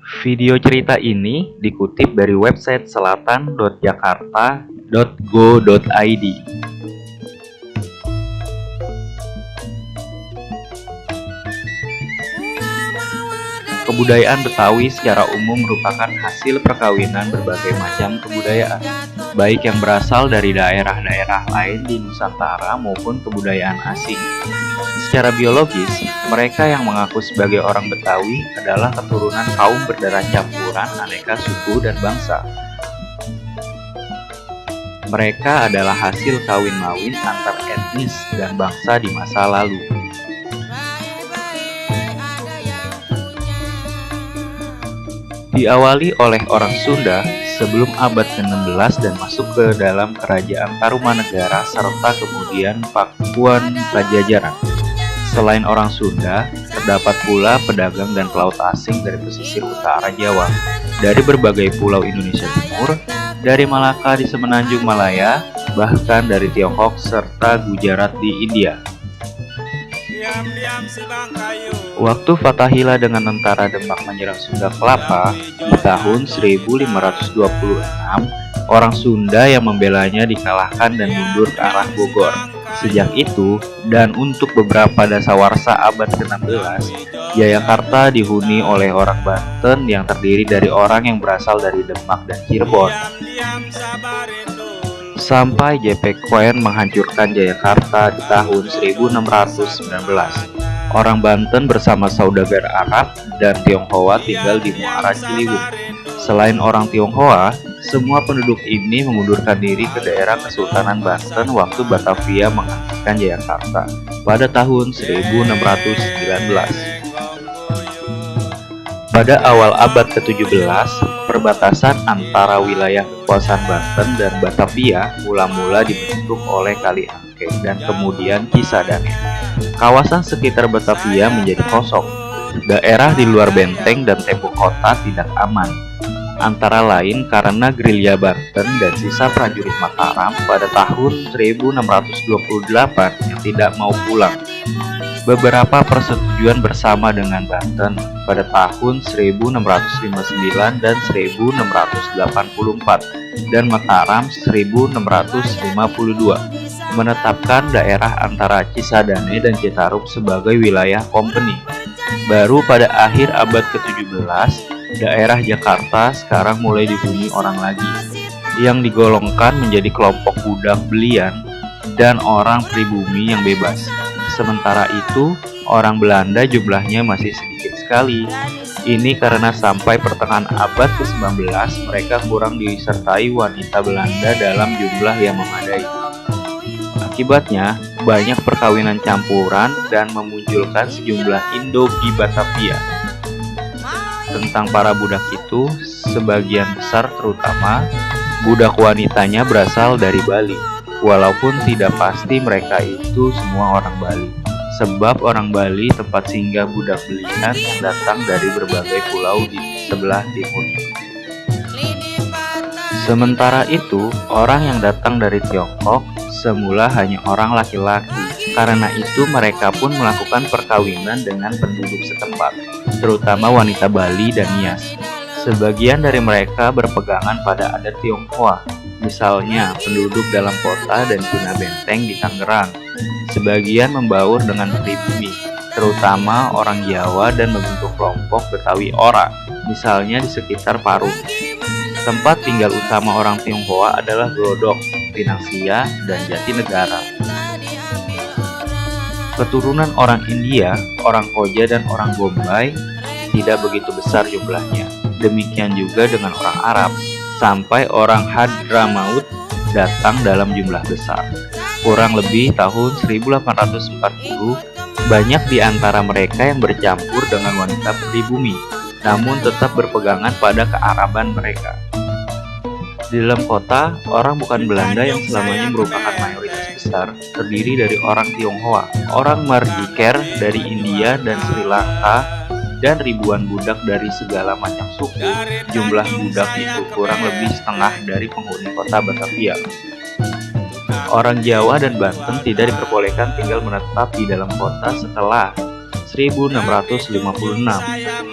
Video cerita ini dikutip dari website selatan.jakarta.go.id. Kebudayaan Betawi secara umum merupakan hasil perkawinan berbagai macam kebudayaan, baik yang berasal dari daerah-daerah lain di Nusantara maupun kebudayaan asing. Secara biologis, mereka yang mengaku sebagai orang Betawi adalah keturunan kaum berdarah campuran aneka suku dan bangsa. Mereka adalah hasil kawin-mawin antar etnis dan bangsa di masa lalu. Diawali oleh orang Sunda sebelum abad ke-16 dan masuk ke dalam kerajaan Tarumanegara serta kemudian Pakuan Pajajaran. Selain orang Sunda, terdapat pula pedagang dan pelaut asing dari pesisir utara Jawa, dari berbagai pulau Indonesia Timur, dari Malaka di Semenanjung Malaya, bahkan dari Tiongkok serta Gujarat di India. Waktu Fathahillah dengan tentara Demak menyerang Sunda Kelapa di tahun 1526, orang Sunda yang membelanya dikalahkan dan mundur ke arah Bogor. Sejak itu, dan untuk beberapa dasawarsa abad ke-16, Jayakarta dihuni oleh orang Banten yang terdiri dari orang yang berasal dari Demak dan Cirebon. Sampai J.P. Queen menghancurkan Jayakarta di tahun 1619. Orang Banten bersama saudagar Arab dan Tionghoa tinggal di Muara Ciliwung. Selain orang Tionghoa, semua penduduk ini mengundurkan diri ke daerah Kesultanan Banten waktu Batavia menghancurkan Jayakarta pada tahun 1619. Pada awal abad ke-17, perbatasan antara wilayah kekuasaan Banten dan Batavia mula-mula dibentuk oleh Kali Angke dan kemudian Cisadane. Kawasan sekitar Batavia menjadi kosong. Daerah di luar benteng dan tembok kota tidak aman, antara lain karena gerilya Banten dan sisa prajurit Mataram pada tahun 1628 yang tidak mau pulang. Beberapa persetujuan bersama dengan Banten pada tahun 1659 dan 1684 dan Mataram 1652 menetapkan daerah antara Cisadane dan Citarum sebagai wilayah kompeni. Baru pada akhir abad ke-17, daerah Jakarta sekarang mulai dihuni orang lagi, yang digolongkan menjadi kelompok budak belian dan orang pribumi yang bebas. Sementara itu, orang Belanda jumlahnya masih sedikit sekali. Ini karena sampai pertengahan abad ke-19 mereka kurang disertai wanita Belanda dalam jumlah yang memadai. Akibatnya, banyak perkawinan campuran dan memunculkan sejumlah Indo di Batavia. Tentang para budak itu, sebagian besar terutama budak wanitanya berasal dari Bali. Walaupun tidak pasti mereka itu semua orang Bali, sebab orang Bali tempat singgah budak belian yang datang dari berbagai pulau di sebelah timur. Sementara itu, orang yang datang dari Tiongkok semula hanya orang laki-laki. Karena itu mereka pun melakukan perkawinan dengan penduduk setempat, terutama wanita Bali dan Nias. Sebagian dari mereka berpegangan pada adat Tionghoa, misalnya penduduk dalam kota dan Cina Benteng di Tangerang. Sebagian membaur dengan pribumi, terutama orang Jawa dan membentuk kelompok Betawi Ora, misalnya di sekitar Parung. Tempat tinggal utama orang Tionghoa adalah Glodok, Pinangsia, dan Jatinegara. Keturunan orang India, orang Koja, dan orang Bombay tidak begitu besar jumlahnya. Demikian juga dengan orang Arab, sampai orang Hadramaut datang dalam jumlah besar. Kurang lebih tahun 1840, banyak di antara mereka yang bercampur dengan wanita pribumi, namun tetap berpegangan pada kearaban mereka. Di dalam kota, orang bukan Belanda yang selamanya merupakan mayoritas besar, terdiri dari orang Tionghoa, orang Mardiker dari India dan Sri Lanka, dan ribuan budak dari segala macam suku. Jumlah budak itu kurang lebih setengah dari penghuni kota Batavia. Orang Jawa dan Banten tidak diperbolehkan tinggal menetap di dalam kota setelah 1656.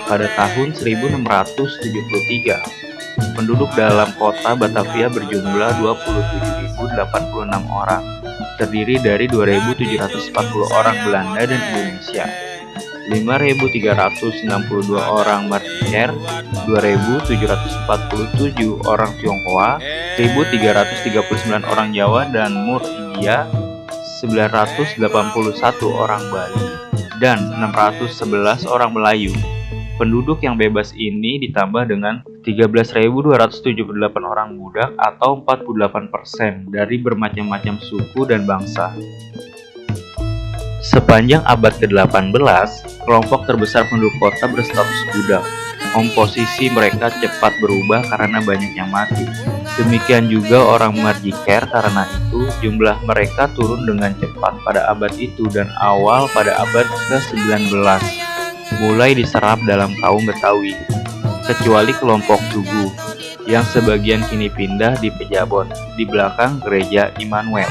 Pada tahun 1673, penduduk dalam kota Batavia berjumlah 27.086 orang, terdiri dari 2.740 orang Belanda dan Indonesia, 5.362 orang Martiniker, 2.747 orang Tionghoa, 1.339 orang Jawa dan Mur India, 981 orang Bali, dan 611 orang Melayu. Penduduk yang bebas ini ditambah dengan 13.278 orang budak atau 48% dari bermacam-macam suku dan bangsa. Sepanjang abad ke-18, kelompok terbesar penduduk kota berstatus budak. Komposisi mereka cepat berubah karena banyak yang mati. Demikian juga orang Marjiker, karena itu jumlah mereka turun dengan cepat pada abad itu dan awal pada abad ke-19. Mulai diserap dalam kaum Betawi, kecuali kelompok Tugu, yang sebagian kini pindah di Pejabon, di belakang gereja Immanuel.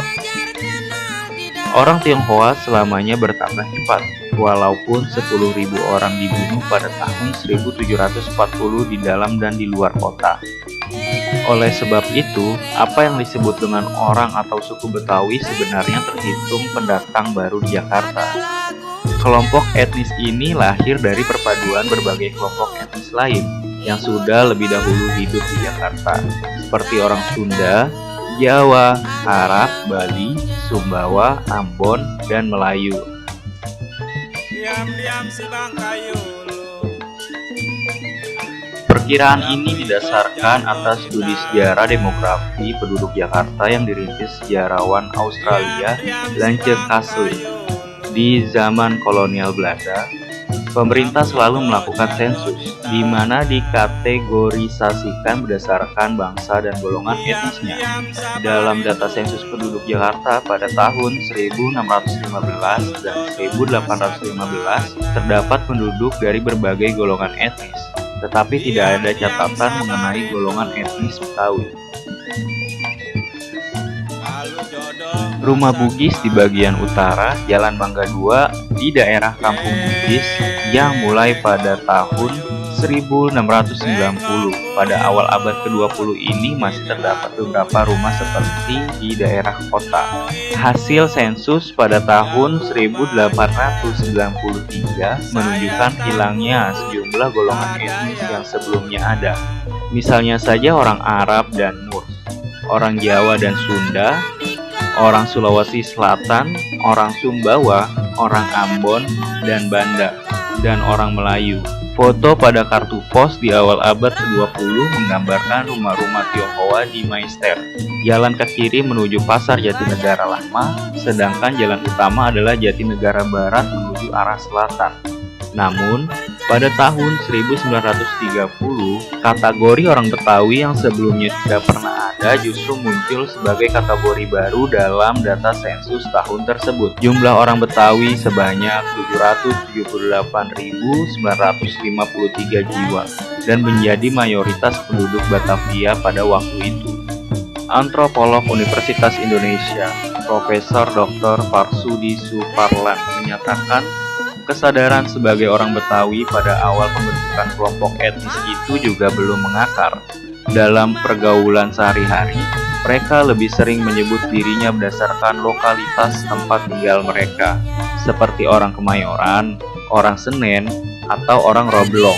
Orang Tionghoa selamanya bertambah cepat, walaupun 10.000 orang dibunuh pada tahun 1740 di dalam dan di luar kota. Oleh sebab itu, apa yang disebut dengan orang atau suku Betawi sebenarnya terhitung pendatang baru di Jakarta. Kelompok etnis ini lahir dari perpaduan berbagai kelompok etnis lain yang sudah lebih dahulu hidup di Jakarta, seperti orang Sunda, Jawa, Arab, Bali, Sumbawa, Ambon, dan Melayu. Perkiraan ini didasarkan atas studi sejarah demografi penduduk Jakarta yang dirintis sejarawan Australia Langer Kastle. Di zaman kolonial Belanda, pemerintah selalu melakukan sensus, di mana dikategorisasikan berdasarkan bangsa dan golongan etnisnya. Dalam data sensus penduduk Jakarta pada tahun 1615 dan 1815, terdapat penduduk dari berbagai golongan etnis, tetapi tidak ada catatan mengenai golongan etnis Betawi. Rumah Bugis di bagian utara Jalan Mangga 2 di daerah Kampung Bugis yang mulai pada tahun 1690. Pada awal abad ke-20 ini masih terdapat beberapa rumah seperti di daerah kota. Hasil sensus pada tahun 1893 menunjukkan hilangnya sejumlah golongan etnis yang sebelumnya ada. Misalnya saja orang Arab dan Mur, orang Jawa dan Sunda, orang Sulawesi Selatan, orang Sumbawa, orang Ambon dan Banda, dan orang Melayu. Foto pada kartu pos di awal abad ke-20 menggambarkan rumah-rumah Tionghoa di Meister. Jalan ke kiri menuju Pasar Jatinegara Lama, sedangkan jalan utama adalah Jatinegara Barat menuju arah selatan. Namun, pada tahun 1930, kategori orang Betawi yang sebelumnya tidak pernah ada justru muncul sebagai kategori baru dalam data sensus tahun tersebut. Jumlah orang Betawi sebanyak 778.953 jiwa dan menjadi mayoritas penduduk Batavia pada waktu itu. Antropolog Universitas Indonesia, Profesor Dr. Parsudi Suparlan menyatakan kesadaran sebagai orang Betawi pada awal pembentukan kelompok etnis itu juga belum mengakar. Dalam pergaulan sehari-hari, mereka lebih sering menyebut dirinya berdasarkan lokalitas tempat tinggal mereka, seperti orang Kemayoran, orang Senen, atau orang Roblong.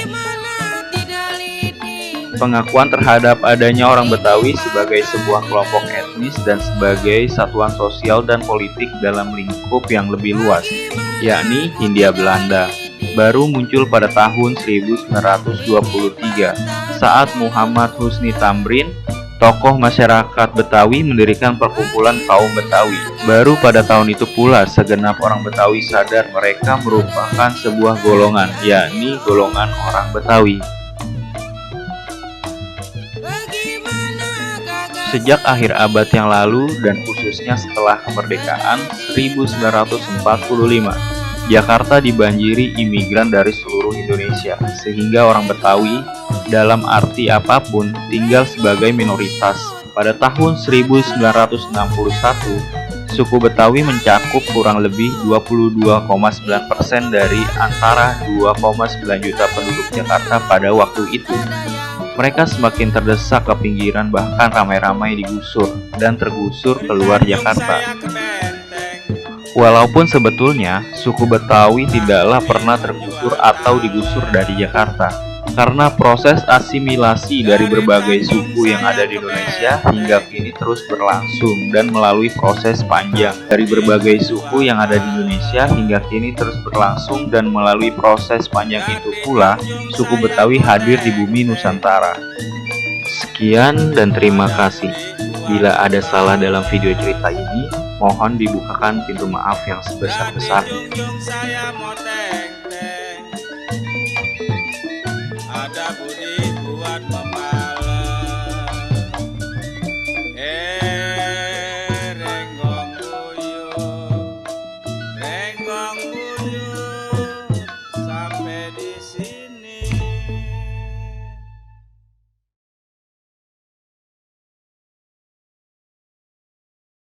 Pengakuan terhadap adanya orang Betawi sebagai sebuah kelompok etnis dan sebagai satuan sosial dan politik dalam lingkup yang lebih luas, yakni Hindia Belanda, baru muncul pada tahun 1923 saat Muhammad Husni Tamrin, tokoh masyarakat Betawi, mendirikan perkumpulan kaum Betawi. Baru pada tahun itu pula segenap orang Betawi sadar mereka merupakan sebuah golongan, yakni golongan orang Betawi. Sejak akhir abad yang lalu dan khususnya setelah kemerdekaan 1945, Jakarta dibanjiri imigran dari seluruh Indonesia, sehingga orang Betawi dalam arti apapun tinggal sebagai minoritas. Pada tahun 1961, suku Betawi mencakup kurang lebih 22,9% dari antara 2,9 juta penduduk Jakarta pada waktu itu. Mereka semakin terdesak ke pinggiran, bahkan ramai-ramai digusur dan tergusur keluar Jakarta. Walaupun sebetulnya suku Betawi tidaklah pernah tergusur atau digusur dari Jakarta, karena proses asimilasi dari berbagai suku yang ada di Indonesia hingga kini terus berlangsung dan melalui proses panjang. Dari berbagai suku yang ada di Indonesia hingga kini terus berlangsung dan melalui proses panjang itu pula, suku Betawi hadir di bumi Nusantara. Sekian dan terima kasih. Bila ada salah dalam video cerita ini, mohon dibukakan pintu maaf yang sebesar-besarnya. Ada budi buat